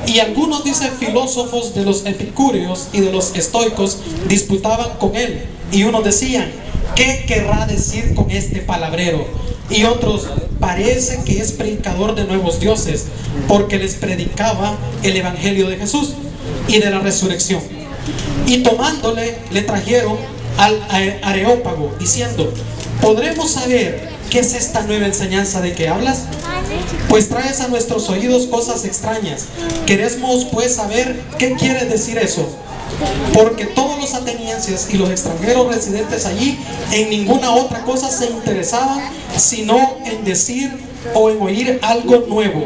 Y algunos, dice, filósofos de los epicúreos y de los estoicos disputaban con él. Y unos decían: ¿qué querrá decir con este palabrero? Y otros: parece que es predicador de nuevos dioses, porque les predicaba el evangelio de Jesús y de la resurrección. Y tomándole, le trajeron al Areópago, diciendo: ¿podremos saber qué es esta nueva enseñanza de que hablas? Pues traes a nuestros oídos cosas extrañas. Queremos pues saber qué quiere decir eso. Porque todos los atenienses y los extranjeros residentes allí en ninguna otra cosa se interesaban, sino en decir o en oír algo nuevo.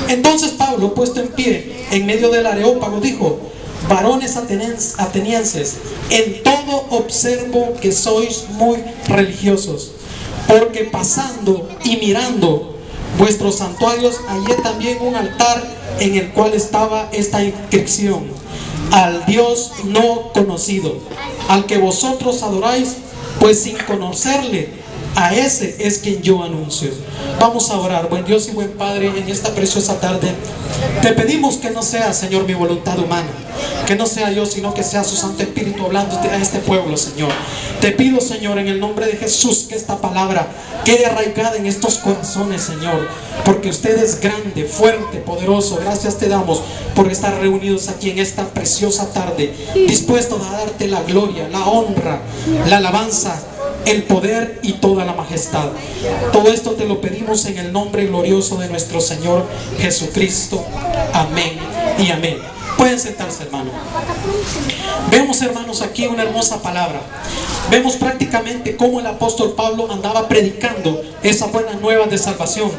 Entonces Pablo, puesto en pie en medio del Areópago, dijo: varones atenienses, en todo observo que sois muy religiosos, porque pasando y mirando vuestros santuarios hallé también un altar en el cual estaba esta inscripción: al Dios no conocido, al que vosotros adoráis, pues sin conocerle, a ese es quien yo anuncio. Vamos a orar. Buen Dios y buen Padre, en esta preciosa tarde te pedimos que no sea, Señor, mi voluntad humana, que no sea yo, sino que sea su Santo Espíritu hablando a este pueblo, Señor. Te pido, Señor, en el nombre de Jesús, que esta palabra quede arraigada en estos corazones, Señor, porque usted es grande, fuerte, poderoso. Gracias te damos por estar reunidos aquí en esta preciosa tarde, dispuestos a darte la gloria, la honra, la alabanza, el poder y toda la majestad. Todo esto te lo pedimos en el nombre glorioso de nuestro Señor Jesucristo. Amén y amén. Pueden sentarse, hermano. Vemos, hermanos, aquí una hermosa palabra. Vemos prácticamente cómo el apóstol Pablo andaba predicando esas buenas nuevas de salvación.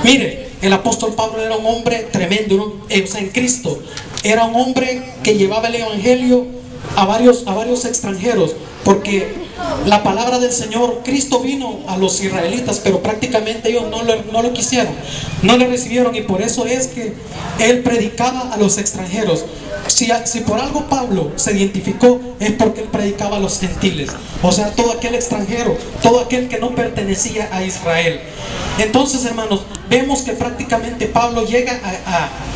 Mire, el apóstol Pablo era un hombre tremendo, ¿no? O sea, en Cristo era un hombre que llevaba el evangelio a varios extranjeros, porque la palabra del Señor, Cristo vino a los israelitas, pero prácticamente ellos no lo quisieron, no lo recibieron, y por eso es que él predicaba a los extranjeros. Si por algo Pablo se identificó, es porque él predicaba a los gentiles, o sea, todo aquel extranjero, todo aquel que no pertenecía a Israel. Entonces, hermanos, vemos que prácticamente Pablo llega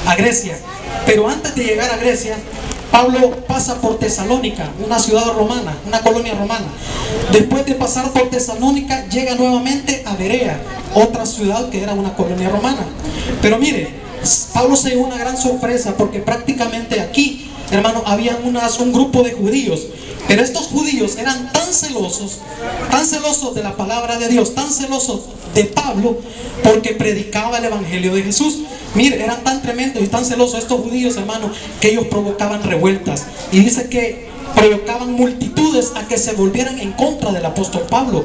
a Grecia, pero antes de llegar a Grecia, Pablo pasa por Tesalónica, una ciudad romana, una colonia romana. Después de pasar por Tesalónica, llega nuevamente a Berea, otra ciudad que era una colonia romana. Pero mire, Pablo se llevó una gran sorpresa, porque prácticamente aquí, hermano, había un grupo de judíos. Pero estos judíos eran tan celosos de la palabra de Dios, tan celosos de Pablo, porque predicaba el evangelio de Jesús. Mire, eran tan tremendos y tan celosos estos judíos, hermano, que ellos provocaban revueltas. Y dice que provocaban multitudes a que se volvieran en contra del apóstol Pablo,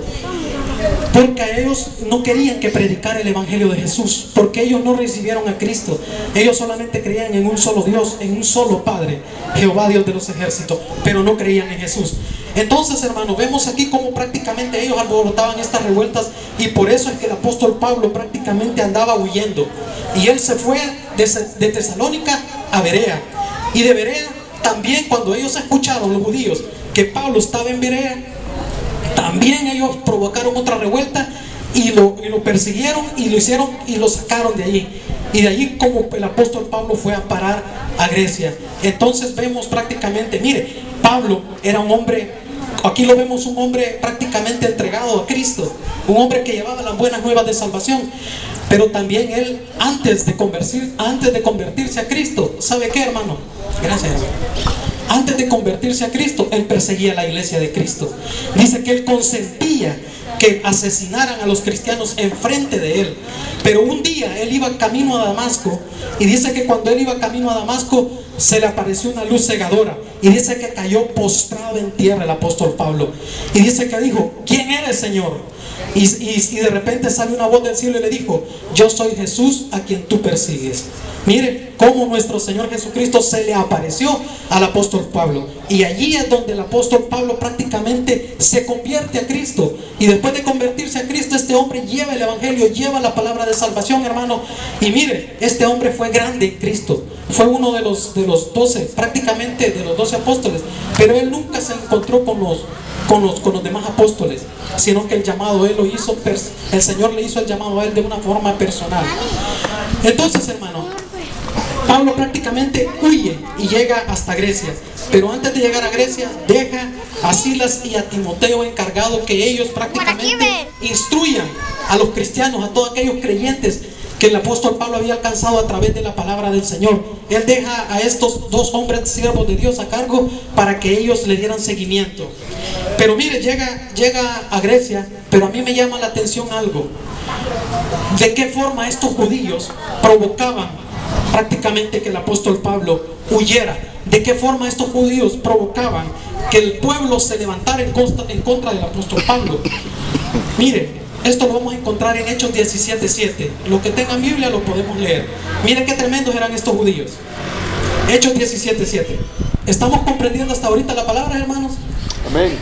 porque ellos no querían que predicara el evangelio de Jesús, porque ellos no recibieron a Cristo. Ellos solamente creían en un solo Dios, en un solo Padre, Jehová Dios de los ejércitos, pero no creían en Jesús. Entonces, hermano, vemos aquí cómo prácticamente ellos alborotaban estas revueltas, y por eso es que el apóstol Pablo prácticamente andaba huyendo, y él se fue de Tesalónica a Berea. Y de Berea también, cuando ellos escucharon, los judíos, que Pablo estaba en Berea, también ellos provocaron otra revuelta y lo persiguieron y lo hicieron y lo sacaron de allí. Y de allí como el apóstol Pablo fue a parar a Grecia. Entonces vemos prácticamente, mire, Pablo era un hombre, aquí lo vemos, un hombre prácticamente entregado a Cristo, un hombre que llevaba las buenas nuevas de salvación. Pero también él, antes de convertirse a Cristo, ¿sabe qué, hermano? Gracias, hermano. Antes de convertirse a Cristo, él perseguía a la iglesia de Cristo. Dice que él consentía que asesinaran a los cristianos enfrente de él. Pero un día él iba camino a Damasco, y dice que cuando él iba camino a Damasco, se le apareció una luz cegadora, y dice que cayó postrado en tierra el apóstol Pablo, y dice que dijo: ¿quién eres, Señor? Y de repente sale una voz del cielo y le dijo: yo soy Jesús a quien tú persigues. Mire cómo nuestro Señor Jesucristo se le apareció al apóstol Pablo, y allí es donde el apóstol Pablo prácticamente se convierte a Cristo. Y después de convertirse a Cristo, este hombre lleva el evangelio, lleva la palabra de salvación, hermano. Y mire, este hombre fue grande en Cristo, fue uno de los 12, prácticamente de los 12 apóstoles, pero él nunca se encontró con los demás apóstoles, sino que el llamado él lo hizo, el Señor le hizo el llamado a él de una forma personal. Entonces, hermano, Pablo prácticamente huye y llega hasta Grecia. Pero antes de llegar a Grecia, deja a Silas y a Timoteo encargado que ellos prácticamente instruyan a los cristianos, a todos aquellos creyentes que el apóstol Pablo había alcanzado a través de la palabra del Señor. Él deja a estos dos hombres siervos de Dios a cargo para que ellos le dieran seguimiento. Pero mire, llega a Grecia, pero a mí me llama la atención algo. ¿De qué forma estos judíos provocaban prácticamente que el apóstol Pablo huyera? ¿De qué forma estos judíos provocaban que el pueblo se levantara en contra del apóstol Pablo? Mire, esto lo vamos a encontrar en Hechos 17:7. Los que tengan Biblia lo podemos leer. Miren qué tremendos eran estos judíos. Hechos 17:7. ¿Estamos comprendiendo hasta ahorita la palabra, hermanos? Amén.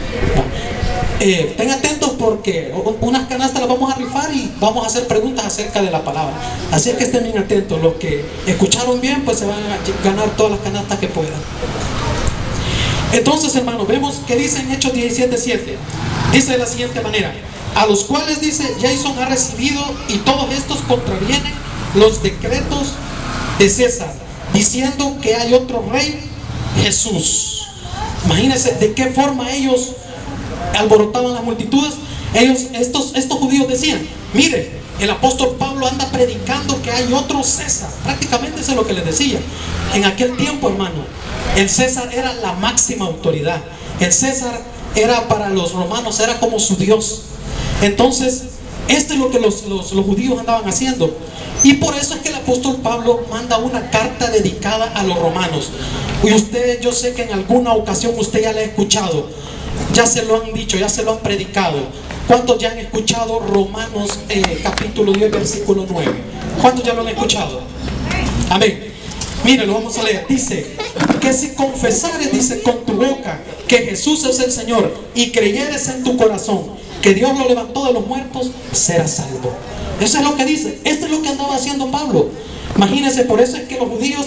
Estén atentos porque unas canastas las vamos a rifar y vamos a hacer preguntas acerca de la palabra. Así es que estén bien atentos. Los que escucharon bien, pues se van a ganar todas las canastas que puedan. Entonces, hermanos, vemos que dice en Hechos 17:7. Dice de la siguiente manera: a los cuales, dice, Jason ha recibido y todos estos contravienen los decretos de César, diciendo que hay otro rey, Jesús. Imagínense de qué forma ellos alborotaban las multitudes. Estos judíos decían: mire, el apóstol Pablo anda predicando que hay otro César. Prácticamente eso es lo que les decía. En aquel tiempo, hermano, el César era la máxima autoridad. El César era para los romanos, era como su Dios. Entonces, esto es lo que los judíos andaban haciendo. Y por eso es que el apóstol Pablo manda una carta dedicada a los romanos. Y usted, yo sé que en alguna ocasión usted ya la ha escuchado, ya se lo han dicho, ya se lo han predicado. ¿Cuántos ya han escuchado Romanos capítulo 10, versículo 9? ¿Cuántos ya lo han escuchado? Amén. Mire, lo vamos a leer. Dice que si confesares, dice, con tu boca que Jesús es el Señor y creyeres en tu corazón que Dios lo levantó de los muertos, serás salvo. Eso es lo que dice. Esto es lo que andaba haciendo Pablo. Imagínense, por eso es que los judíos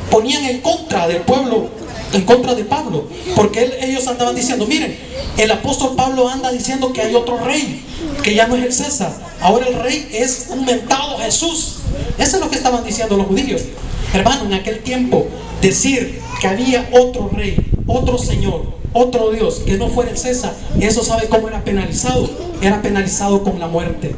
ponían en contra del pueblo, en contra de Pablo, porque ellos andaban diciendo: miren, el apóstol Pablo anda diciendo que hay otro rey, que ya no es el César, ahora el rey es un mentado Jesús. Eso es lo que estaban diciendo los judíos. Hermano, en aquel tiempo decir que había otro rey, otro señor, otro Dios que no fuera el César, eso sabe cómo era penalizado. Era penalizado con la muerte.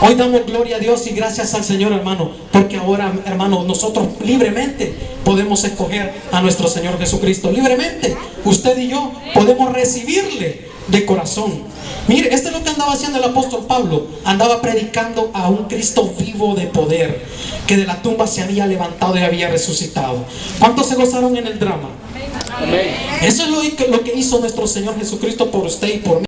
Hoy damos gloria a Dios y gracias al Señor, hermano, porque ahora, hermano, nosotros libremente podemos escoger a nuestro Señor Jesucristo. Libremente, usted y yo podemos recibirle de corazón. Mire, esto es lo que andaba haciendo el apóstol Pablo. Andaba predicando a un Cristo vivo de poder, que de la tumba se había levantado y había resucitado. ¿Cuántos se gozaron en el drama? Amén. Eso es lo que hizo nuestro Señor Jesucristo por usted y por mí.